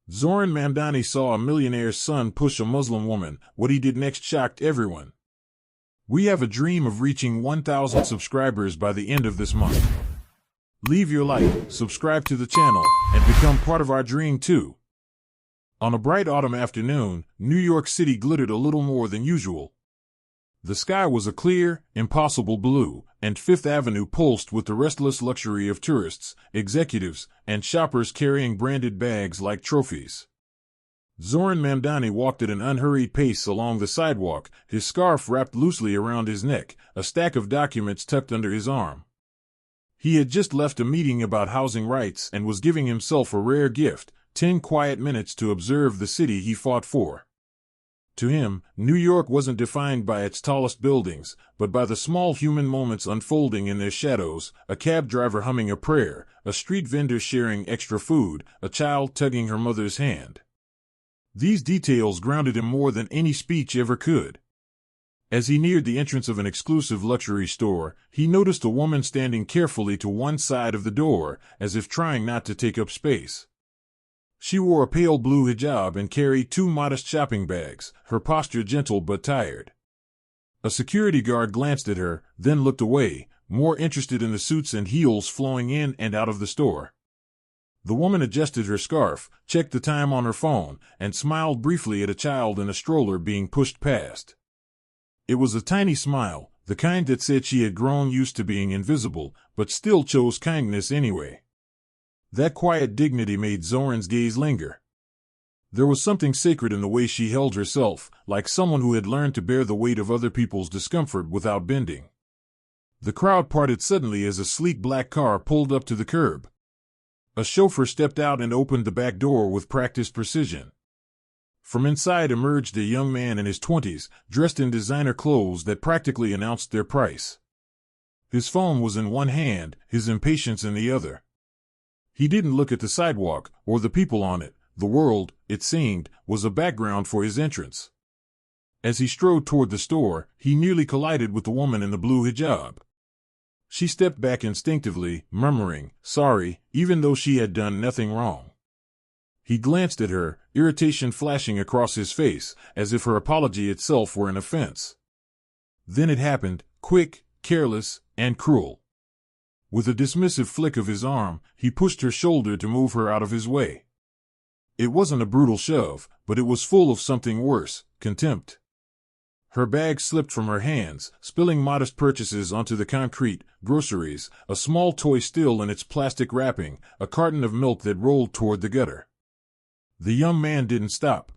Zohran Mamdani saw a millionaire's son push a Muslim woman. What he did next shocked everyone. We have a dream of reaching 1,000 subscribers by the end of this month. Leave your like, subscribe to the channel, and become part of our dream too. On a bright autumn afternoon, New York City glittered a little more than usual. The sky was a clear, impossible blue, and Fifth Avenue pulsed with the restless luxury of tourists, executives, and shoppers carrying branded bags like trophies. Zohran Mamdani walked at an unhurried pace along the sidewalk, his scarf wrapped loosely around his neck, a stack of documents tucked under his arm. He had just left a meeting about housing rights and was giving himself a rare gift, 10 quiet minutes to observe the city he fought for. To him, New York wasn't defined by its tallest buildings, but by the small human moments unfolding in their shadows, a cab driver humming a prayer, a street vendor sharing extra food, a child tugging her mother's hand. These details grounded him more than any speech ever could. As he neared the entrance of an exclusive luxury store, he noticed a woman standing carefully to one side of the door, as if trying not to take up space. She wore a pale blue hijab and carried 2 modest shopping bags, her posture gentle but tired. A security guard glanced at her, then looked away, more interested in the suits and heels flowing in and out of the store. The woman adjusted her scarf, checked the time on her phone, and smiled briefly at a child in a stroller being pushed past. It was a tiny smile, the kind that said she had grown used to being invisible, but still chose kindness anyway. That quiet dignity made Zohran's gaze linger. There was something sacred in the way she held herself, like someone who had learned to bear the weight of other people's discomfort without bending. The crowd parted suddenly as a sleek black car pulled up to the curb. A chauffeur stepped out and opened the back door with practiced precision. From inside emerged a young man in his 20s, dressed in designer clothes that practically announced their price. His phone was in one hand, his impatience in the other. He didn't look at the sidewalk, or the people on it. The world, it seemed, was a background for his entrance. As he strode toward the store, he nearly collided with the woman in the blue hijab. She stepped back instinctively, murmuring, "Sorry," even though she had done nothing wrong. He glanced at her, irritation flashing across his face, as if her apology itself were an offense. Then it happened, quick, careless, and cruel. With a dismissive flick of his arm, he pushed her shoulder to move her out of his way. It wasn't a brutal shove, but it was full of something worse, contempt. Her bag slipped from her hands, spilling modest purchases onto the concrete, groceries, a small toy still in its plastic wrapping, a carton of milk that rolled toward the gutter. The young man didn't stop.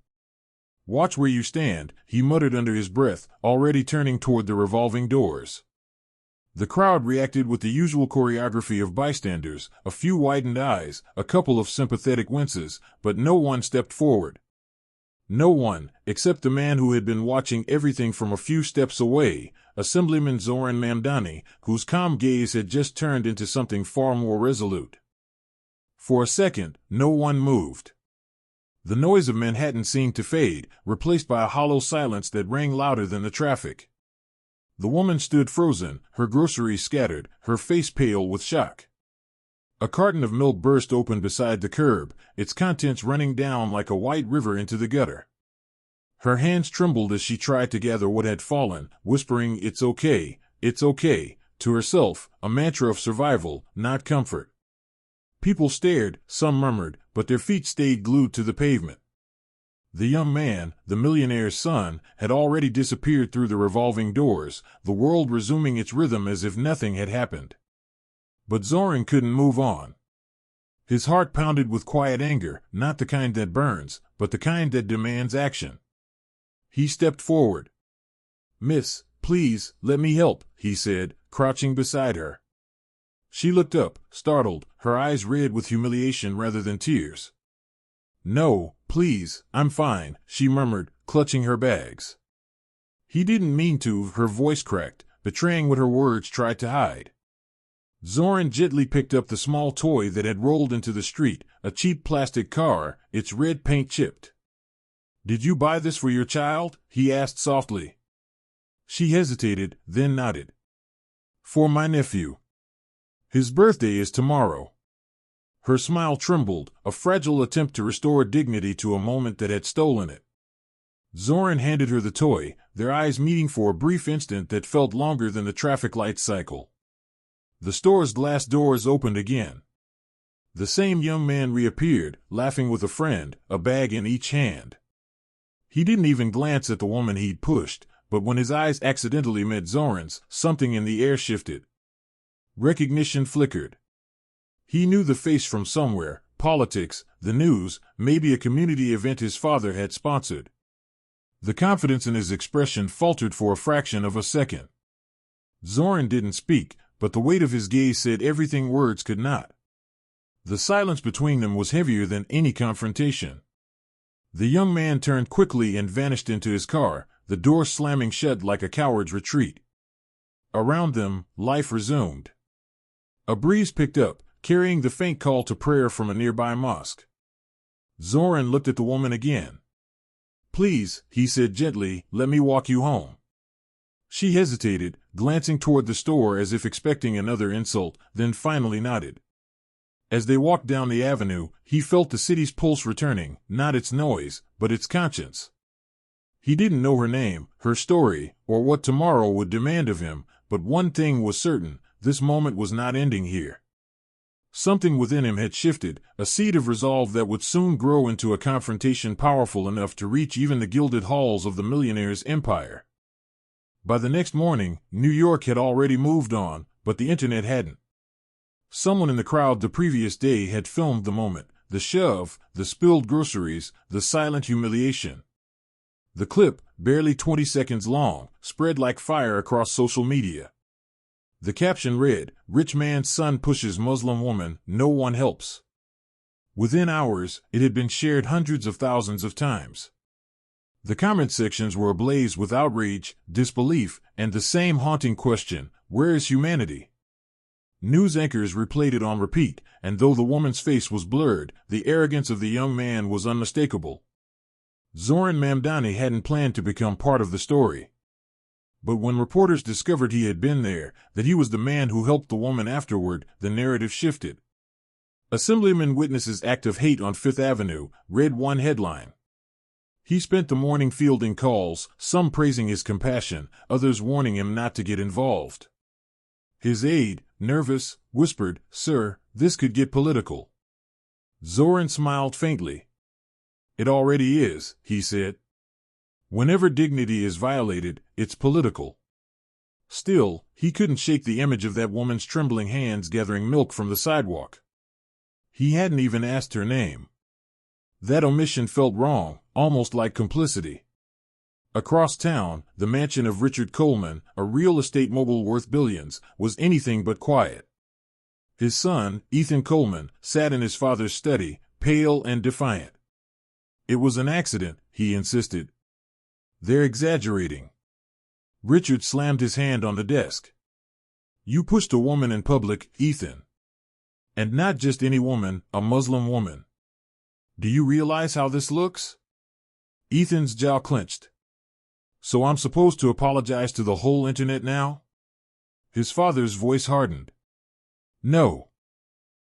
"Watch where you stand," he muttered under his breath, already turning toward the revolving doors. The crowd reacted with the usual choreography of bystanders, a few widened eyes, a couple of sympathetic winces, but no one stepped forward. No one, except the man who had been watching everything from a few steps away, Assemblyman Zohran Mamdani, whose calm gaze had just turned into something far more resolute. For a second, no one moved. The noise of Manhattan seemed to fade, replaced by a hollow silence that rang louder than the traffic. The woman stood frozen, her groceries scattered, her face pale with shock. A carton of milk burst open beside the curb, its contents running down like a white river into the gutter. Her hands trembled as she tried to gather what had fallen, whispering, it's okay," to herself, a mantra of survival, not comfort. People stared, some murmured, but their feet stayed glued to the pavement. The young man, the millionaire's son, had already disappeared through the revolving doors, the world resuming its rhythm as if nothing had happened. But Zohran couldn't move on. His heart pounded with quiet anger, not the kind that burns, but the kind that demands action. He stepped forward. "Miss, please, let me help," he said, crouching beside her. She looked up, startled, her eyes red with humiliation rather than tears. "No, please, I'm fine," she murmured, clutching her bags. He didn't mean to, her voice cracked, betraying what her words tried to hide. Zohran gently picked up the small toy that had rolled into the street, a cheap plastic car, its red paint chipped. "Did you buy this for your child?" he asked softly. She hesitated, then nodded. "For my nephew. His birthday is tomorrow." Her smile trembled, a fragile attempt to restore dignity to a moment that had stolen it. Zohran handed her the toy, their eyes meeting for a brief instant that felt longer than the traffic light cycle. The store's glass doors opened again. The same young man reappeared, laughing with a friend, a bag in each hand. He didn't even glance at the woman he'd pushed, but when his eyes accidentally met Zohran's, something in the air shifted. Recognition flickered. He knew the face from somewhere, politics, the news, maybe a community event his father had sponsored. The confidence in his expression faltered for a fraction of a second. Zohran didn't speak, but the weight of his gaze said everything words could not. The silence between them was heavier than any confrontation. The young man turned quickly and vanished into his car, the door slamming shut like a coward's retreat. Around them, life resumed. A breeze picked up, carrying the faint call to prayer from a nearby mosque. Zohran looked at the woman again. "Please," he said gently, "let me walk you home." She hesitated, glancing toward the store as if expecting another insult, then finally nodded. As they walked down the avenue, he felt the city's pulse returning, not its noise, but its conscience. He didn't know her name, her story, or what tomorrow would demand of him, but one thing was certain, this moment was not ending here. Something within him had shifted, a seed of resolve that would soon grow into a confrontation powerful enough to reach even the gilded halls of the Millionaire's empire. By the next morning, New York had already moved on, but the internet hadn't. Someone in the crowd the previous day had filmed the moment, the shove, the spilled groceries, the silent humiliation. The clip, barely 20 seconds long, spread like fire across social media. The caption read, "Rich man's son pushes Muslim woman, no one helps." Within hours, it had been shared hundreds of thousands of times. The comment sections were ablaze with outrage, disbelief, and the same haunting question, where is humanity? News anchors replayed it on repeat, and though the woman's face was blurred, the arrogance of the young man was unmistakable. Zohran Mamdani hadn't planned to become part of the story. But when reporters discovered he had been there, that he was the man who helped the woman afterward, the narrative shifted. "Assemblyman witnesses act of hate on Fifth Avenue," read one headline. He spent the morning fielding calls, some praising his compassion, others warning him not to get involved. His aide, nervous, whispered, "Sir, this could get political." Zohran smiled faintly. "It already is," he said. "Whenever dignity is violated, it's political." Still, he couldn't shake the image of that woman's trembling hands gathering milk from the sidewalk. He hadn't even asked her name. That omission felt wrong, almost like complicity. Across town, the mansion of Richard Coleman, a real estate mogul worth billions, was anything but quiet. His son, Ethan Coleman, sat in his father's study, pale and defiant. "It was an accident," he insisted. "They're exaggerating." Richard slammed his hand on the desk. "You pushed a woman in public, Ethan. And not just any woman, a Muslim woman. Do you realize how this looks?" Ethan's jaw clenched. "So I'm supposed to apologize to the whole internet now?" His father's voice hardened. "No.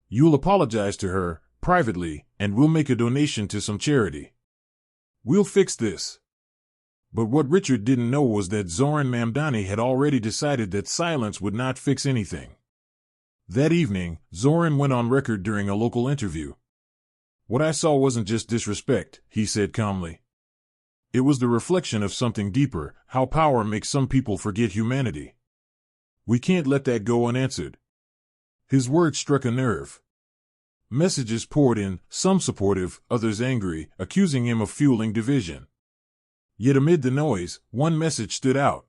You'll apologize to her, privately, and we'll make a donation to some charity. We'll fix this." But what Richard didn't know was that Zohran Mamdani had already decided that silence would not fix anything. That evening, Zohran went on record during a local interview. "What I saw wasn't just disrespect," he said calmly. "It was the reflection of something deeper, how power makes some people forget humanity. We can't let that go unanswered." His words struck a nerve. Messages poured in, some supportive, others angry, accusing him of fueling division. Yet amid the noise, one message stood out.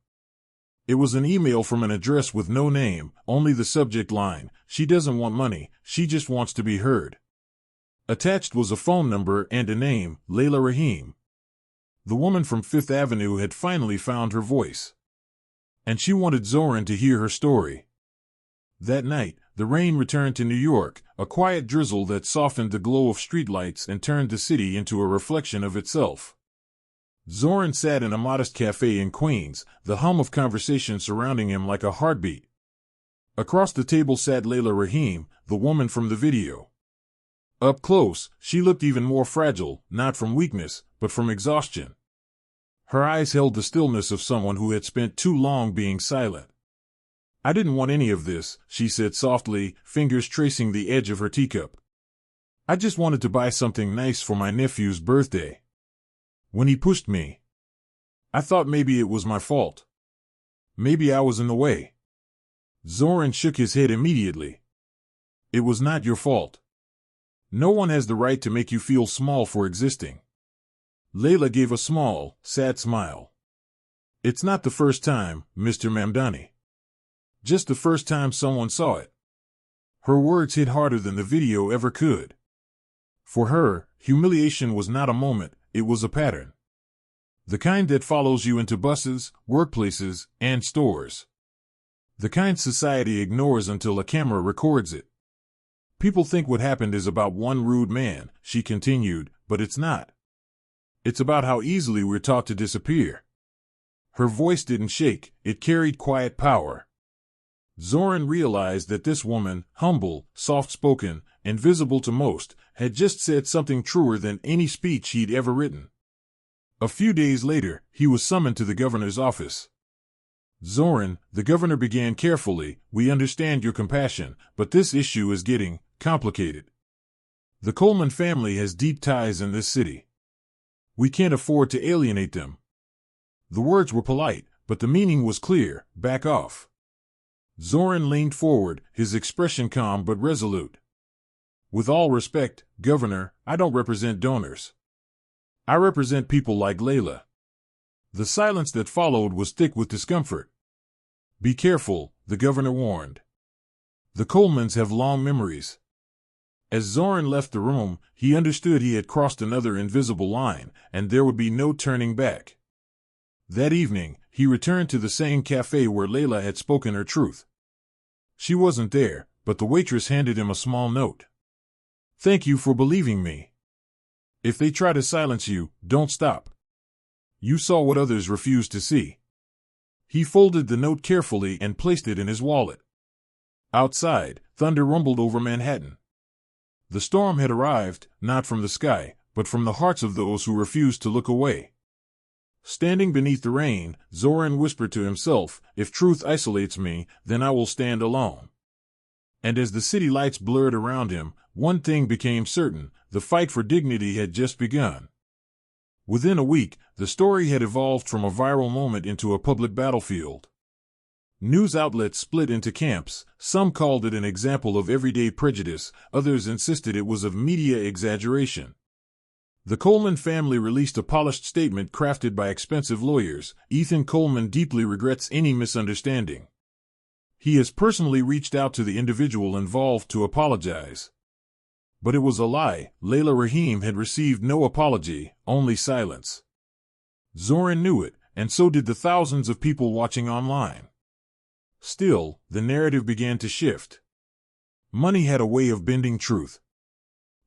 It was an email from an address with no name, only the subject line, "She doesn't want money, she just wants to be heard." Attached was a phone number and a name, Layla Rahim. The woman from Fifth Avenue had finally found her voice. And she wanted Zohran to hear her story. That night, the rain returned to New York, a quiet drizzle that softened the glow of streetlights and turned the city into a reflection of itself. Zohran sat in a modest cafe in Queens, the hum of conversation surrounding him like a heartbeat. Across the table sat Layla Rahim, the woman from the video. Up close, she looked even more fragile, not from weakness, but from exhaustion. Her eyes held the stillness of someone who had spent too long being silent. "I didn't want any of this," she said softly, fingers tracing the edge of her teacup. "I just wanted to buy something nice for my nephew's birthday. When he pushed me, I thought maybe it was my fault. Maybe I was in the way." Zohran shook his head immediately. "It was not your fault. No one has the right to make you feel small for existing." Layla gave a small, sad smile. "It's not the first time, Mr. Mamdani. Just the first time someone saw it." Her words hit harder than the video ever could. For her, humiliation was not a moment, it was a pattern. The kind that follows you into buses, workplaces, and stores. The kind society ignores until a camera records it. "People think what happened is about one rude man," she continued, "but it's not. It's about how easily we're taught to disappear." Her voice didn't shake, it carried quiet power. Zohran realized that this woman, humble, soft-spoken, invisible to most, had just said something truer than any speech he'd ever written. A few days later, he was summoned to the governor's office. "Zohran," the governor began carefully, "we understand your compassion, but this issue is getting complicated. The Coleman family has deep ties in this city. We can't afford to alienate them." The words were polite, but the meaning was clear: back off. Zohran leaned forward, his expression calm but resolute. "With all respect, Governor, I don't represent donors. I represent people like Layla." The silence that followed was thick with discomfort. "Be careful," the governor warned. "The Colemans have long memories." As Zohran left the room, he understood he had crossed another invisible line, and there would be no turning back. That evening, he returned to the same cafe where Layla had spoken her truth. She wasn't there, but the waitress handed him a small note. "Thank you for believing me. If they try to silence you, don't stop. You saw what others refused to see." He folded the note carefully and placed it in his wallet. Outside, thunder rumbled over Manhattan. The storm had arrived, not from the sky, but from the hearts of those who refused to look away. Standing beneath the rain, Zohran whispered to himself, "If truth isolates me, then I will stand alone." And as the city lights blurred around him, one thing became certain: the fight for dignity had just begun. Within a week, the story had evolved from a viral moment into a public battlefield. News outlets split into camps. Some called it an example of everyday prejudice, others insisted it was of media exaggeration. The Coleman family released a polished statement crafted by expensive lawyers. "Ethan Coleman deeply regrets any misunderstanding. He has personally reached out to the individual involved to apologize." But it was a lie. Layla Rahim had received no apology, only silence. Zohran knew it, and so did the thousands of people watching online. Still, the narrative began to shift. Money had a way of bending truth.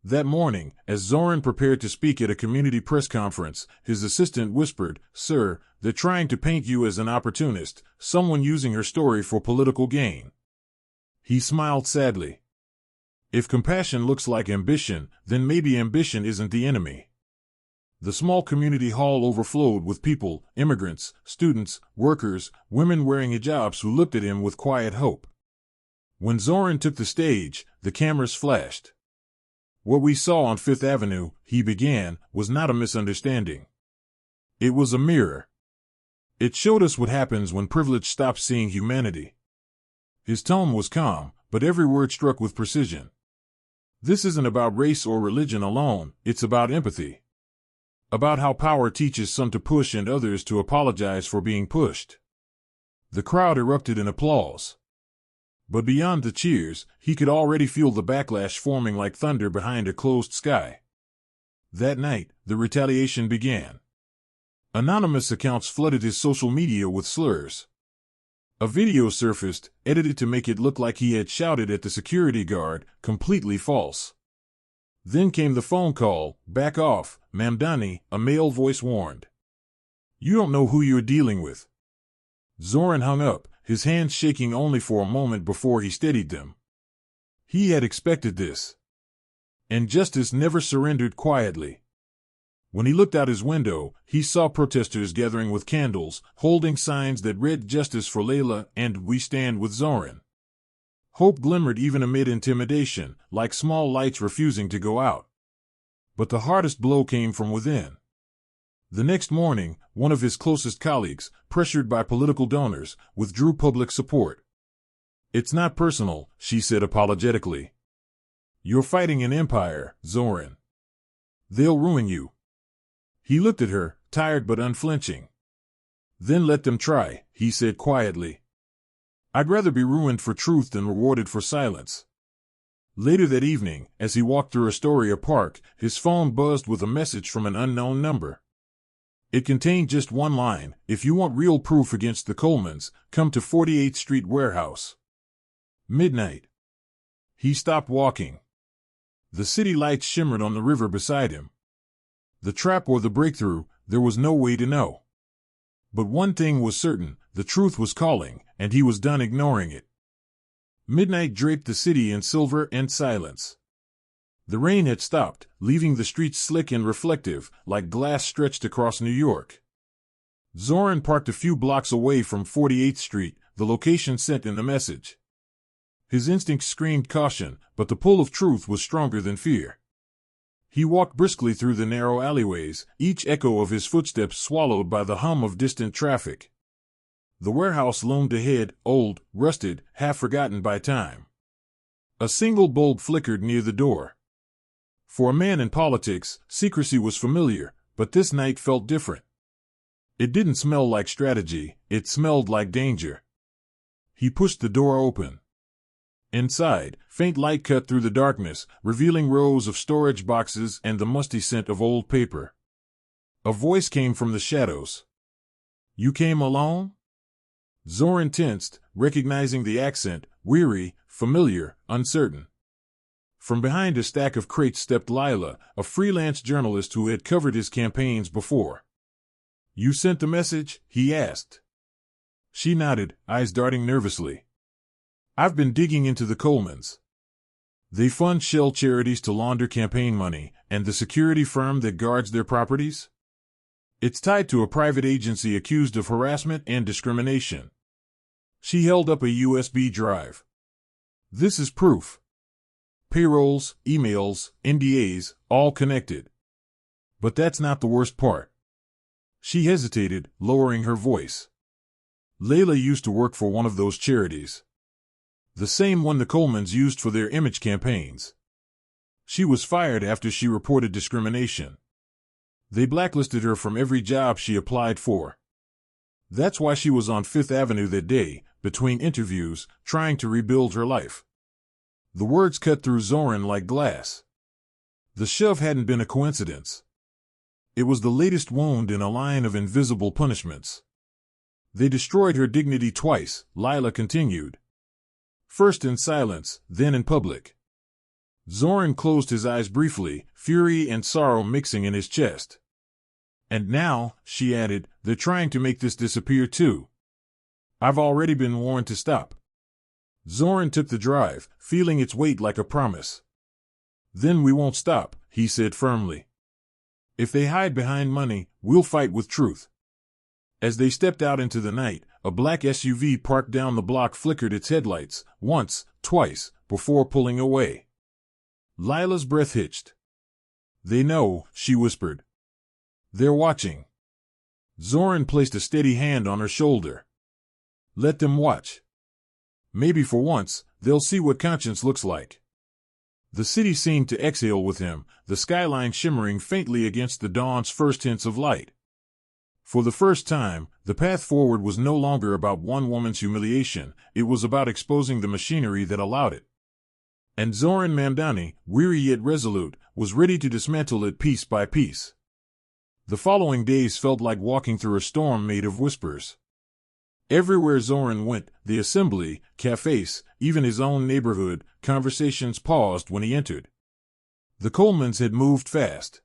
That morning, as Zohran prepared to speak at a community press conference, his assistant whispered, "Sir, they're trying to paint you as an opportunist, someone using her story for political gain." He smiled sadly. If compassion looks like ambition, then maybe ambition isn't the enemy. The small community hall overflowed with people, immigrants, students, workers, women wearing hijabs who looked at him with quiet hope. When Zohran took the stage, the cameras flashed. "What we saw on Fifth Avenue," he began, "was not a misunderstanding. It was a mirror. It showed us what happens when privilege stops seeing humanity." His tone was calm, but every word struck with precision. "This isn't about race or religion alone, it's about empathy. About how power teaches some to push and others to apologize for being pushed." The crowd erupted in applause. But beyond the cheers, he could already feel the backlash forming like thunder behind a closed sky. That night, the retaliation began. Anonymous accounts flooded his social media with slurs. A video surfaced, edited to make it look like he had shouted at the security guard, completely false. Then came the phone call. "Back off, Mamdani," a male voice warned. "You don't know who you're dealing with." Zohran hung up, his hands shaking only for a moment before he steadied them. He had expected this. And justice never surrendered quietly. When he looked out his window, he saw protesters gathering with candles, holding signs that read "Justice for Layla" and "We Stand with Zohran." Hope glimmered even amid intimidation, like small lights refusing to go out. But the hardest blow came from within. The next morning, one of his closest colleagues, pressured by political donors, withdrew public support. "It's not personal," she said apologetically. "You're fighting an empire, Zohran. They'll ruin you." He looked at her, tired but unflinching. "Then let them try," he said quietly. "I'd rather be ruined for truth than rewarded for silence." Later that evening, as he walked through Astoria Park, his phone buzzed with a message from an unknown number. It contained just one line: "If you want real proof against the Colemans, come to 48th Street Warehouse." Midnight. He stopped walking. The city lights shimmered on the river beside him. The trap or the breakthrough, there was no way to know. But one thing was certain: the truth was calling, and he was done ignoring it. Midnight draped the city in silver and silence. The rain had stopped, leaving the streets slick and reflective, like glass stretched across New York. Zohran parked a few blocks away from 48th Street, the location sent in the message. His instincts screamed caution, but the pull of truth was stronger than fear. He walked briskly through the narrow alleyways, each echo of his footsteps swallowed by the hum of distant traffic. The warehouse loomed ahead, old, rusted, half forgotten by time. A single bulb flickered near the door. For a man in politics, secrecy was familiar, but this night felt different. It didn't smell like strategy, it smelled like danger. He pushed the door open. Inside, faint light cut through the darkness, revealing rows of storage boxes and the musty scent of old paper. A voice came from the shadows. "You came alone?" Zohran tensed, recognizing the accent, weary, familiar, uncertain. From behind a stack of crates stepped Lila, a freelance journalist who had covered his campaigns before. "You sent the message?" he asked. She nodded, eyes darting nervously. "I've been digging into the Colemans. They fund shell charities to launder campaign money, and the security firm that guards their properties? It's tied to a private agency accused of harassment and discrimination." She held up a USB drive. "This is proof. Payrolls, emails, NDAs, all connected. But that's not the worst part." She hesitated, lowering her voice. "Layla used to work for one of those charities. The same one the Colemans used for their image campaigns. She was fired after she reported discrimination. They blacklisted her from every job she applied for. That's why she was on Fifth Avenue that day, between interviews, trying to rebuild her life." The words cut through Zohran like glass. The shove hadn't been a coincidence. It was the latest wound in a line of invisible punishments. "They destroyed her dignity twice," Lila continued. "First in silence, then in public." Zohran closed his eyes briefly, fury and sorrow mixing in his chest. "And now," she added, "they're trying to make this disappear too. I've already been warned to stop." Zohran took the drive, feeling its weight like a promise. "Then we won't stop," he said firmly. "If they hide behind money, we'll fight with truth." As they stepped out into the night, a black SUV parked down the block flickered its headlights, once, twice, before pulling away. Lila's breath hitched. "They know," she whispered. "They're watching." Zohran placed a steady hand on her shoulder. "Let them watch. Maybe for once, they'll see what conscience looks like." The city seemed to exhale with him, the skyline shimmering faintly against the dawn's first hints of light. For the first time, the path forward was no longer about one woman's humiliation, it was about exposing the machinery that allowed it. And Zohran Mamdani, weary yet resolute, was ready to dismantle it piece by piece. The following days felt like walking through a storm made of whispers. Everywhere Zohran went, the assembly, cafes, even his own neighborhood, conversations paused when he entered. The Colemans had moved fast.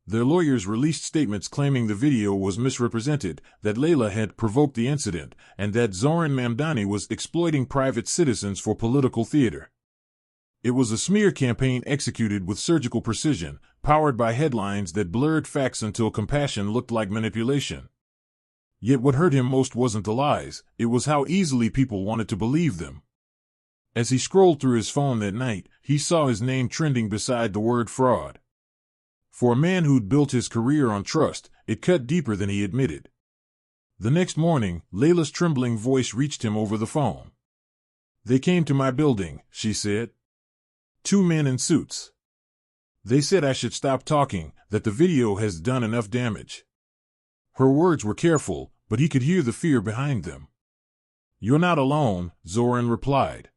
Their lawyers released statements claiming the video was misrepresented, that Layla had provoked the incident, and that Zohran Mamdani was exploiting private citizens for political theater. It was a smear campaign executed with surgical precision, powered by headlines that blurred facts until compassion looked like manipulation. Yet what hurt him most wasn't the lies, it was how easily people wanted to believe them. As he scrolled through his phone that night, he saw his name trending beside the word fraud. For a man who'd built his career on trust, it cut deeper than he admitted. The next morning, Layla's trembling voice reached him over the phone. "They came to my building," she said. 2 men in suits. "They said I should stop talking, that the video has done enough damage." Her words were careful, but he could hear the fear behind them. "You're not alone," Zohran replied.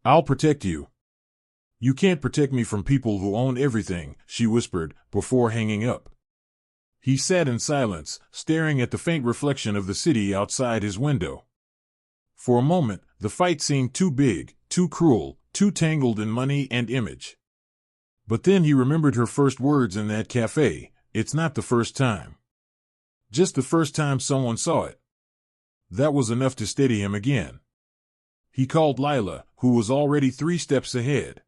"I'll protect you." "You can't protect me from people who own everything," she whispered, before hanging up. He sat in silence, staring at the faint reflection of the city outside his window. For a moment, the fight seemed too big, too cruel, too tangled in money and image. But then he remembered her first words in that cafe, "It's not the first time." Just the first time someone saw it. That was enough to steady him again. He called Layla, who was already 3 steps ahead.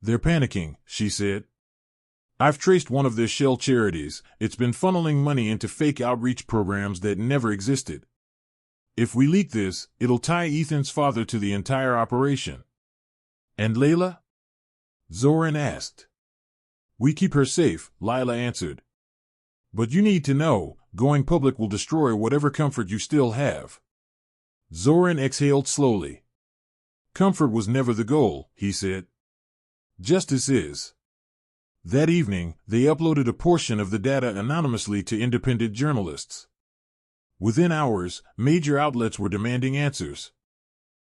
"They're panicking," she said. "I've traced one of their shell charities. It's been funneling money into fake outreach programs that never existed. If we leak this, it'll tie Ethan's father to the entire operation." "And Layla?" Zohran asked. "We keep her safe," Layla answered. "But you need to know, going public will destroy whatever comfort you still have." Zohran exhaled slowly. "Comfort was never the goal," he said. "Justice is." That evening, they uploaded a portion of the data anonymously to independent journalists. Within hours, major outlets were demanding answers.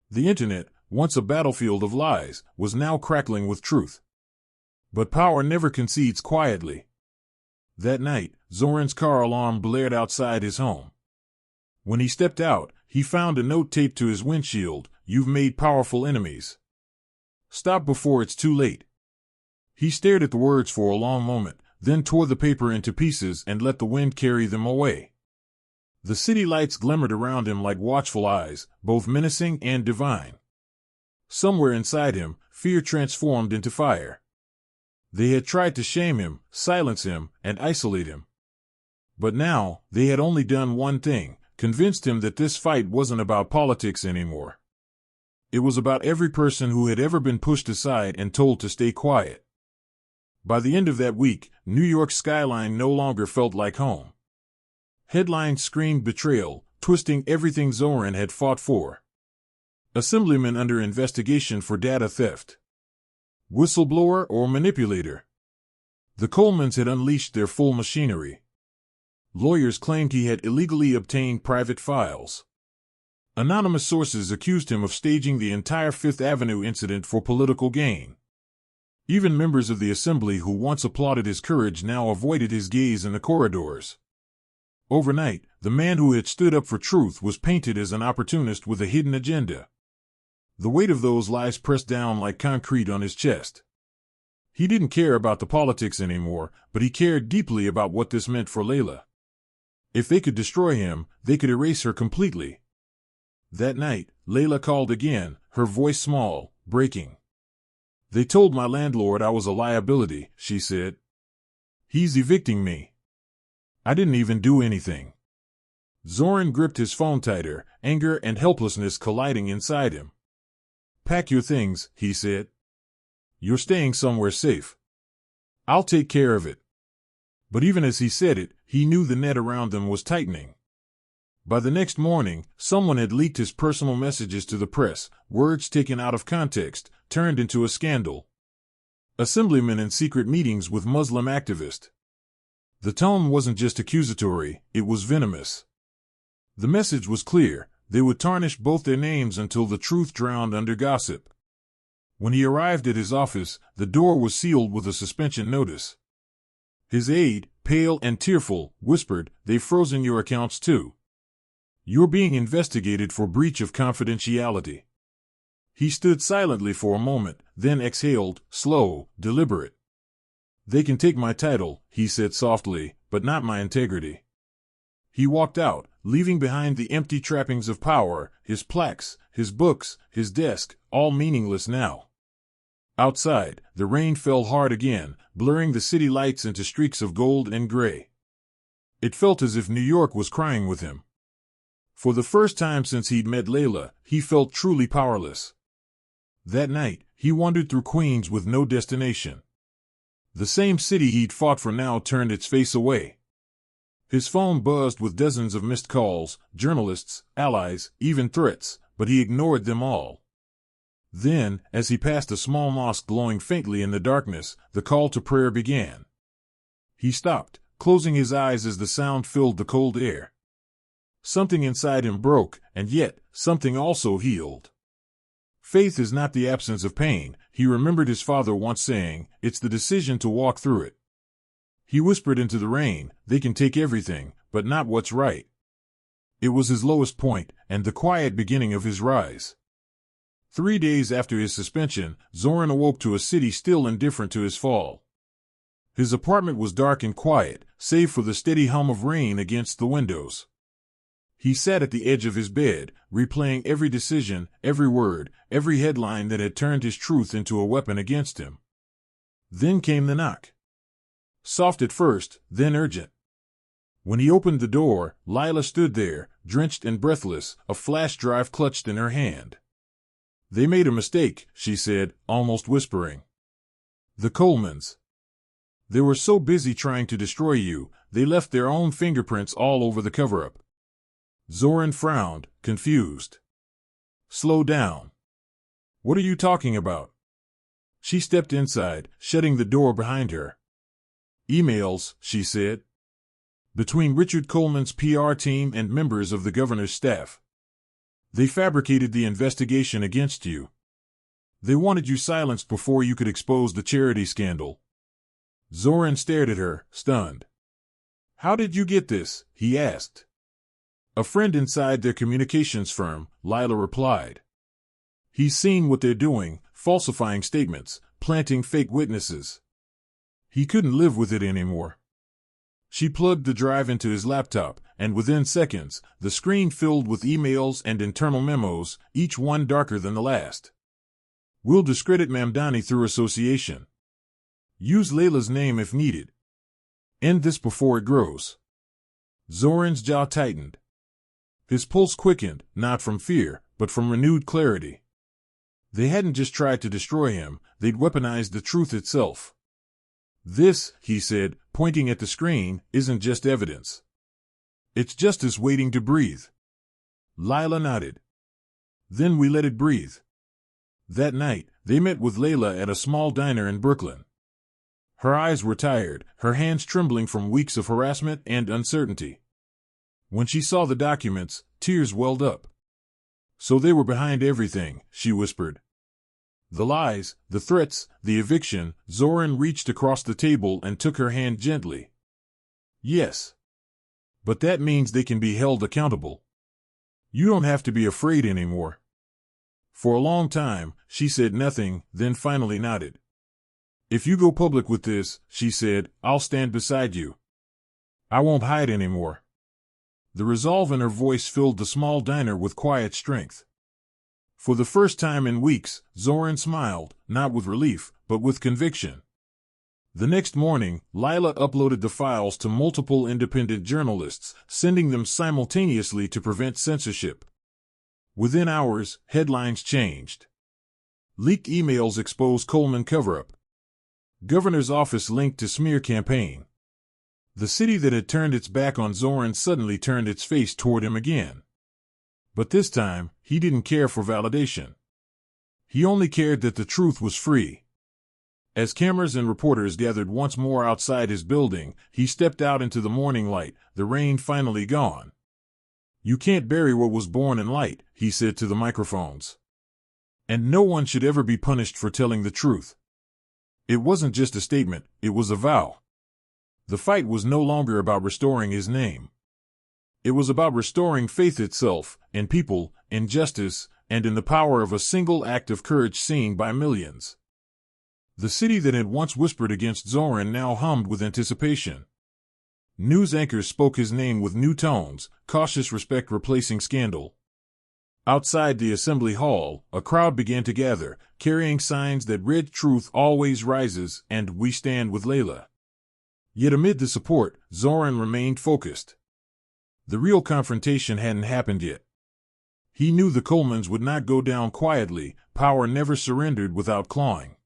The internet, once a battlefield of lies, was now crackling with truth. But power never concedes quietly. That night, Zohran's car alarm blared outside his home. When he stepped out, he found a note taped to his windshield, "You've made powerful enemies. Stop before it's too late." He stared at the words for a long moment, then tore the paper into pieces and let the wind carry them away. The city lights glimmered around him like watchful eyes, both menacing and divine. Somewhere inside him, fear transformed into fire. They had tried to shame him, silence him, and isolate him. But now, they had only done one thing, convinced him that this fight wasn't about politics anymore. It was about every person who had ever been pushed aside and told to stay quiet. By the end of that week, New York's skyline no longer felt like home. Headlines screamed betrayal, twisting everything Zohran had fought for. Assemblyman under investigation for data theft. Whistleblower or manipulator. The Colemans had unleashed their full machinery. Lawyers claimed he had illegally obtained private files. Anonymous sources accused him of staging the entire Fifth Avenue incident for political gain. Even members of the assembly who once applauded his courage now avoided his gaze in the corridors. Overnight, the man who had stood up for truth was painted as an opportunist with a hidden agenda. The weight of those lies pressed down like concrete on his chest. He didn't care about the politics anymore, but he cared deeply about what this meant for Layla. If they could destroy him, they could erase her completely. That night, Layla called again, her voice small, breaking. "They told my landlord I was a liability," she said. "He's evicting me. I didn't even do anything." Zohran gripped his phone tighter, anger and helplessness colliding inside him. "Pack your things," he said. "You're staying somewhere safe. I'll take care of it." But even as he said it, he knew the net around them was tightening. By the next morning, someone had leaked his personal messages to the press, words taken out of context, turned into a scandal. Assemblyman in secret meetings with Muslim activists. The tone wasn't just accusatory, it was venomous. The message was clear, they would tarnish both their names until the truth drowned under gossip. When he arrived at his office, the door was sealed with a suspension notice. His aide, pale and tearful, whispered, "They've frozen your accounts too. You're being investigated for breach of confidentiality." He stood silently for a moment, then exhaled, slow, deliberate. "They can take my title," he said softly, "but not my integrity." He walked out, leaving behind the empty trappings of power, his plaques, his books, his desk, all meaningless now. Outside, the rain fell hard again, blurring the city lights into streaks of gold and gray. It felt as if New York was crying with him. For the first time since he'd met Layla, he felt truly powerless. That night, he wandered through Queens with no destination. The same city he'd fought for now turned its face away. His phone buzzed with dozens of missed calls, journalists, allies, even threats, but he ignored them all. Then, as he passed a small mosque glowing faintly in the darkness, the call to prayer began. He stopped, closing his eyes as the sound filled the cold air. Something inside him broke, and yet, something also healed. Faith is not the absence of pain, he remembered his father once saying, it's the decision to walk through it. He whispered into the rain, they can take everything, but not what's right. It was his lowest point, and the quiet beginning of his rise. 3 days after his suspension, Zohran awoke to a city still indifferent to his fall. His apartment was dark and quiet, save for the steady hum of rain against the windows. He sat at the edge of his bed, replaying every decision, every word, every headline that had turned his truth into a weapon against him. Then came the knock. Soft at first, then urgent. When he opened the door, Layla stood there, drenched and breathless, a flash drive clutched in her hand. They made a mistake, she said, almost whispering. The Colemans. They were so busy trying to destroy you, they left their own fingerprints all over the cover-up. Zohran frowned, confused. Slow down. What are you talking about? She stepped inside, shutting the door behind her. Emails, she said. Between Richard Coleman's PR team and members of the governor's staff. They fabricated the investigation against you. They wanted you silenced before you could expose the charity scandal. Zohran stared at her, stunned. How did you get this? He asked. A friend inside their communications firm, Layla replied. He's seen what they're doing, falsifying statements, planting fake witnesses. He couldn't live with it anymore. She plugged the drive into his laptop, and within seconds, the screen filled with emails and internal memos, each one darker than the last. We'll discredit Mamdani through association. Use Layla's name if needed. End this before it grows. Zohran's jaw tightened. His pulse quickened, not from fear, but from renewed clarity. They hadn't just tried to destroy him, they'd weaponized the truth itself. This, he said, pointing at the screen, isn't just evidence. It's justice waiting to breathe. Layla nodded. Then we let it breathe. That night, they met with Layla at a small diner in Brooklyn. Her eyes were tired, her hands trembling from weeks of harassment and uncertainty. When she saw the documents, tears welled up. So they were behind everything, she whispered. The lies, the threats, the eviction. Zohran reached across the table and took her hand gently. Yes. But that means they can be held accountable. You don't have to be afraid anymore. For a long time, she said nothing, then finally nodded. If you go public with this, she said, I'll stand beside you. I won't hide anymore. The resolve in her voice filled the small diner with quiet strength. For the first time in weeks, Zohran smiled, not with relief, but with conviction. The next morning, Layla uploaded the files to multiple independent journalists, sending them simultaneously to prevent censorship. Within hours, headlines changed. Leaked emails expose Coleman cover-up. Governor's office linked to smear campaign. The city that had turned its back on Zohran suddenly turned its face toward him again. But this time, he didn't care for validation. He only cared that the truth was free. As cameras and reporters gathered once more outside his building, he stepped out into the morning light, the rain finally gone. You can't bury what was born in light, he said to the microphones. And no one should ever be punished for telling the truth. It wasn't just a statement, it was a vow. The fight was no longer about restoring his name. It was about restoring faith itself, in people, in justice, and in the power of a single act of courage seen by millions. The city that had once whispered against Zohran now hummed with anticipation. News anchors spoke his name with new tones, cautious respect replacing scandal. Outside the assembly hall, a crowd began to gather, carrying signs that read "Truth always rises" and "We stand with Layla." Yet amid the support, Zohran remained focused. The real confrontation hadn't happened yet. He knew the Colemans would not go down quietly. Power never surrendered without clawing.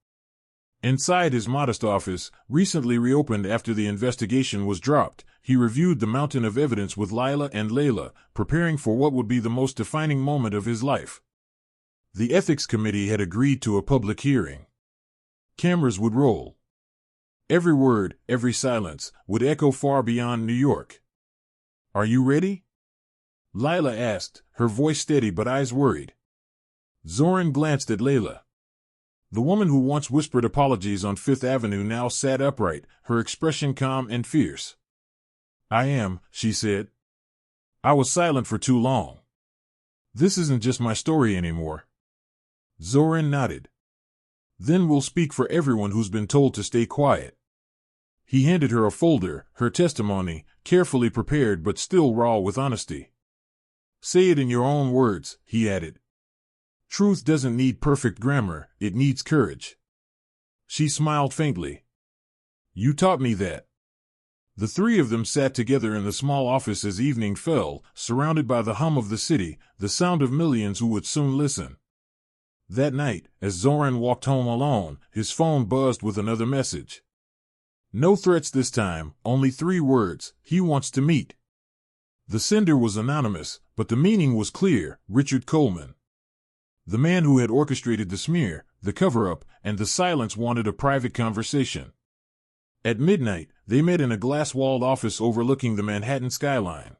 Inside his modest office, recently reopened after the investigation was dropped, he reviewed the mountain of evidence with Lila and Layla, preparing for what would be the most defining moment of his life. The ethics committee had agreed to a public hearing. Cameras would roll. Every word, every silence, would echo far beyond New York. "Are you ready?" Lila asked, her voice steady but eyes worried. Zohran glanced at Layla. The woman who once whispered apologies on Fifth Avenue now sat upright, her expression calm and fierce. "I am," she said. "I was silent for too long. This isn't just my story anymore." Zohran nodded. "Then we'll speak for everyone who's been told to stay quiet." He handed her a folder, her testimony, carefully prepared but still raw with honesty. "Say it in your own words," he added. "Truth doesn't need perfect grammar, it needs courage." She smiled faintly. "You taught me that." The three of them sat together in the small office as evening fell, surrounded by the hum of the city, the sound of millions who would soon listen. That night, as Zohran walked home alone, his phone buzzed with another message. No threats this time, only 3 words: "He wants to meet." The sender was anonymous, but the meaning was clear: Richard Coleman. The man who had orchestrated the smear, the cover-up, and the silence wanted a private conversation. At midnight, they met in a glass-walled office overlooking the Manhattan skyline.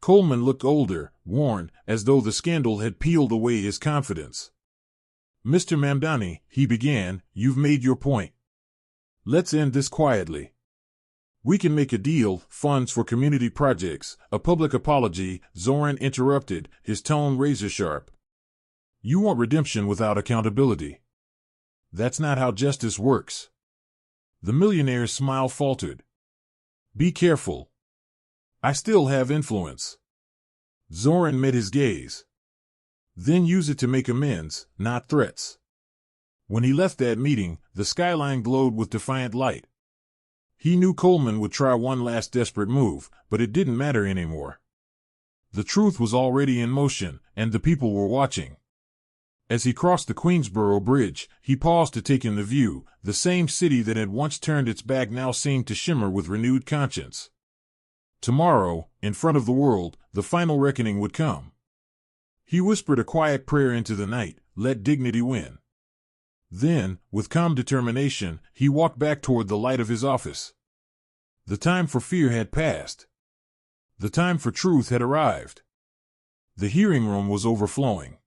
Coleman looked older, worn, as though the scandal had peeled away his confidence. "Mr. Mamdani," he began, "you've made your point. Let's end this quietly. We can make a deal, funds for community projects, a public apology." Zohran interrupted, his tone razor-sharp. "You want redemption without accountability. That's not how justice works." The millionaire's smile faltered. "Be careful. I still have influence." Zohran met his gaze. "Then use it to make amends, not threats." When he left that meeting, the skyline glowed with defiant light. He knew Coleman would try one last desperate move, but it didn't matter anymore. The truth was already in motion, and the people were watching. As he crossed the Queensboro Bridge, he paused to take in the view. The same city that had once turned its back now seemed to shimmer with renewed conscience. Tomorrow, in front of the world, the final reckoning would come. He whispered a quiet prayer into the night: "Let dignity win." Then, with calm determination, he walked back toward the light of his office. The time for fear had passed. The time for truth had arrived. The hearing room was overflowing.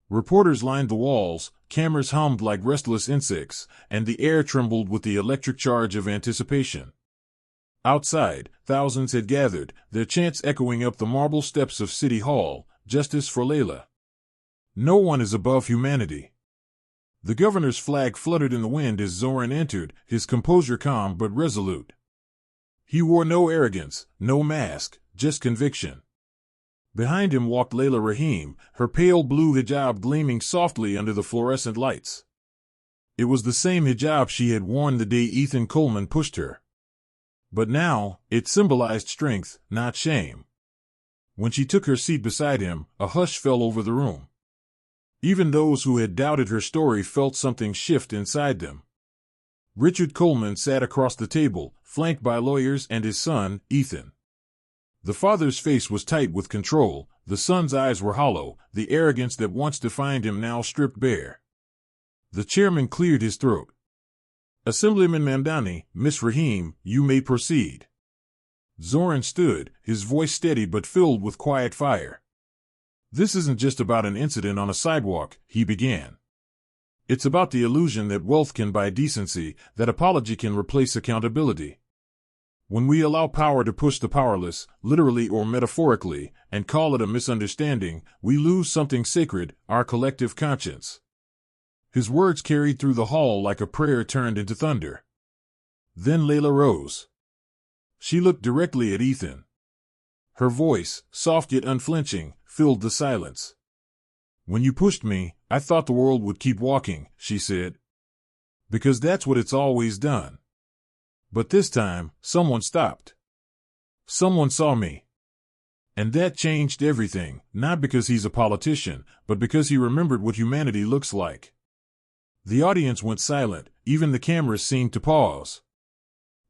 Reporters lined the walls, cameras hummed like restless insects, and the air trembled with the electric charge of anticipation. Outside, thousands had gathered, their chants echoing up the marble steps of City Hall: "Justice for Layla. No one is above humanity." The governor's flag fluttered in the wind as Zohran entered, his composure calm but resolute. He wore no arrogance, no mask, just conviction. Behind him walked Layla Rahim, her pale blue hijab gleaming softly under the fluorescent lights. It was the same hijab she had worn the day Ethan Coleman pushed her. But now, it symbolized strength, not shame. When she took her seat beside him, a hush fell over the room. Even those who had doubted her story felt something shift inside them. Richard Coleman sat across the table, flanked by lawyers and his son, Ethan. The father's face was tight with control, the son's eyes were hollow, the arrogance that once defined him now stripped bare. The chairman cleared his throat. "Assemblyman Mamdani, Miss Rahim, you may proceed." Zohran stood, his voice steady but filled with quiet fire. "This isn't just about an incident on a sidewalk," he began. "It's about the illusion that wealth can buy decency, that apology can replace accountability. When we allow power to push the powerless, literally or metaphorically, and call it a misunderstanding, we lose something sacred, our collective conscience." His words carried through the hall like a prayer turned into thunder. Then Layla rose. She looked directly at Ethan. Her voice, soft yet unflinching, filled the silence. When you pushed me, I thought the world would keep walking, she said. Because that's what it's always done. But this time, someone stopped. Someone saw me. And that changed everything, not because he's a politician, but because he remembered what humanity looks like. The audience went silent, even the cameras seemed to pause.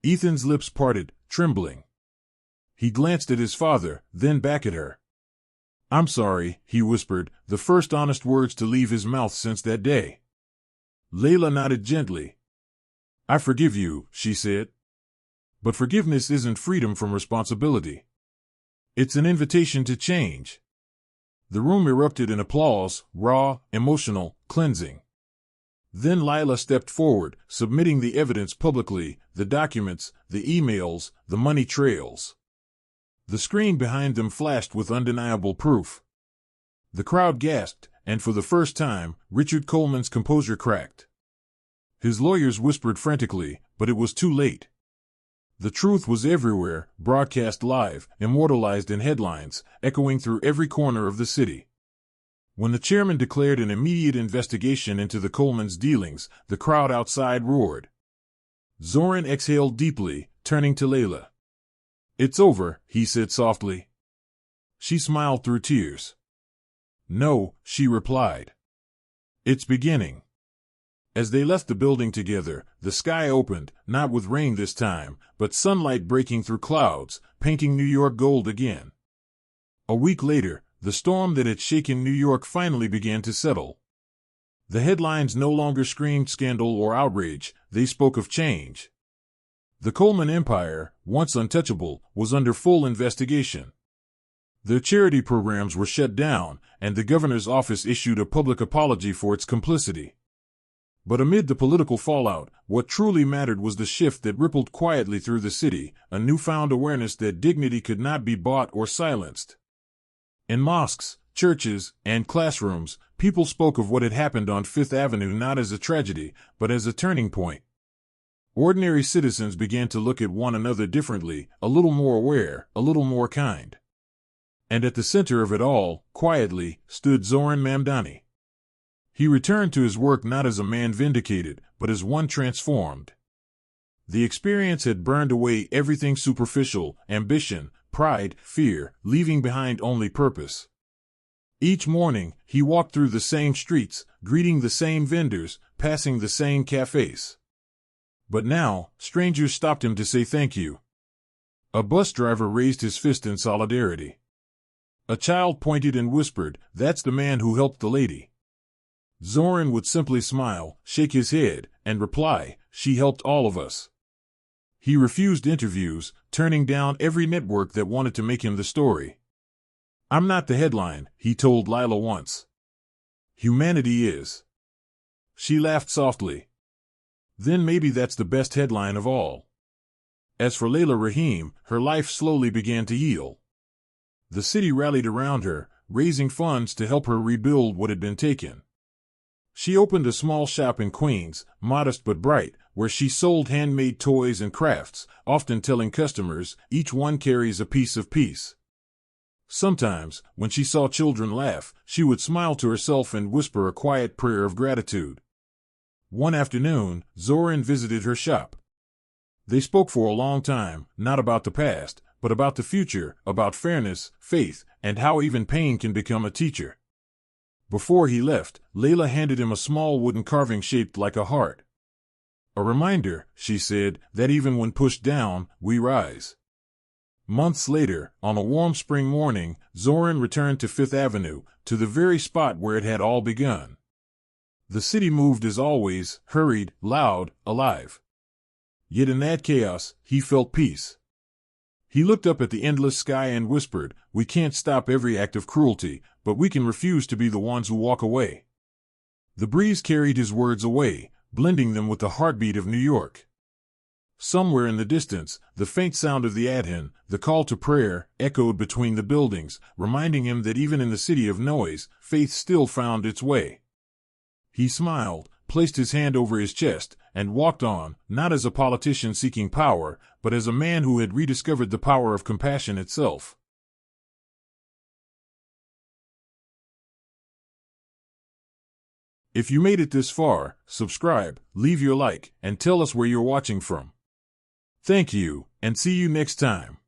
Ethan's lips parted, trembling. He glanced at his father, then back at her. "I'm sorry," he whispered, the first honest words to leave his mouth since that day. Layla nodded gently. "I forgive you," she said. But forgiveness isn't freedom from responsibility. It's an invitation to change. The room erupted in applause, raw, emotional, cleansing. Then Lila stepped forward, submitting the evidence publicly, the documents, the emails, the money trails. The screen behind them flashed with undeniable proof. The crowd gasped, and for the first time, Richard Coleman's composure cracked. His lawyers whispered frantically, but it was too late. The truth was everywhere, broadcast live, immortalized in headlines, echoing through every corner of the city. When the chairman declared an immediate investigation into the Coleman's dealings, the crowd outside roared. Zohran exhaled deeply, turning to Layla. "It's over," he said softly. She smiled through tears. "No," she replied. "It's beginning." As they left the building together, the sky opened, not with rain this time, but sunlight breaking through clouds, painting New York gold again. A week later, the storm that had shaken New York finally began to settle. The headlines no longer screamed scandal or outrage, they spoke of change. The Coleman empire, once untouchable, was under full investigation. Their charity programs were shut down, and the governor's office issued a public apology for its complicity. But amid the political fallout, what truly mattered was the shift that rippled quietly through the city, a newfound awareness that dignity could not be bought or silenced. In mosques, churches, and classrooms, people spoke of what had happened on Fifth Avenue not as a tragedy, but as a turning point. Ordinary citizens began to look at one another differently, a little more aware, a little more kind. And at the center of it all, quietly, stood Zohran Mamdani. He returned to his work not as a man vindicated, but as one transformed. The experience had burned away everything superficial, ambition, pride, fear, leaving behind only purpose. Each morning, he walked through the same streets, greeting the same vendors, passing the same cafes. But now, strangers stopped him to say thank you. A bus driver raised his fist in solidarity. A child pointed and whispered, "That's the man who helped the lady." Zohran would simply smile, shake his head, and reply, "She helped all of us." He refused interviews, turning down every network that wanted to make him the story. "I'm not the headline," he told Lila once. "Humanity is." She laughed softly. Then maybe that's the best headline of all. As for Layla Rahim, her life slowly began to heal. The city rallied around her, raising funds to help her rebuild what had been taken. She opened a small shop in Queens, modest but bright, where she sold handmade toys and crafts, often telling customers, "Each one carries a piece of peace." Sometimes, when she saw children laugh, she would smile to herself and whisper a quiet prayer of gratitude. One afternoon, Zohran visited her shop. They spoke for a long time, not about the past, but about the future, about fairness, faith, and how even pain can become a teacher. Before he left, Layla handed him a small wooden carving shaped like a heart. "A reminder," she said, "that even when pushed down, we rise." Months later, on a warm spring morning, Zohran returned to Fifth Avenue, to the very spot where it had all begun. The city moved as always, hurried, loud, alive. Yet in that chaos, he felt peace. He looked up at the endless sky and whispered, "We can't stop every act of cruelty, but we can refuse to be the ones who walk away." The breeze carried his words away, blending them with the heartbeat of New York. Somewhere in the distance, the faint sound of the adhan, the call to prayer, echoed between the buildings, reminding him that even in the city of noise, faith still found its way. He smiled, placed his hand over his chest, and walked on, not as a politician seeking power, but as a man who had rediscovered the power of compassion itself. If you made it this far, subscribe, leave your like, and tell us where you're watching from. Thank you, and see you next time.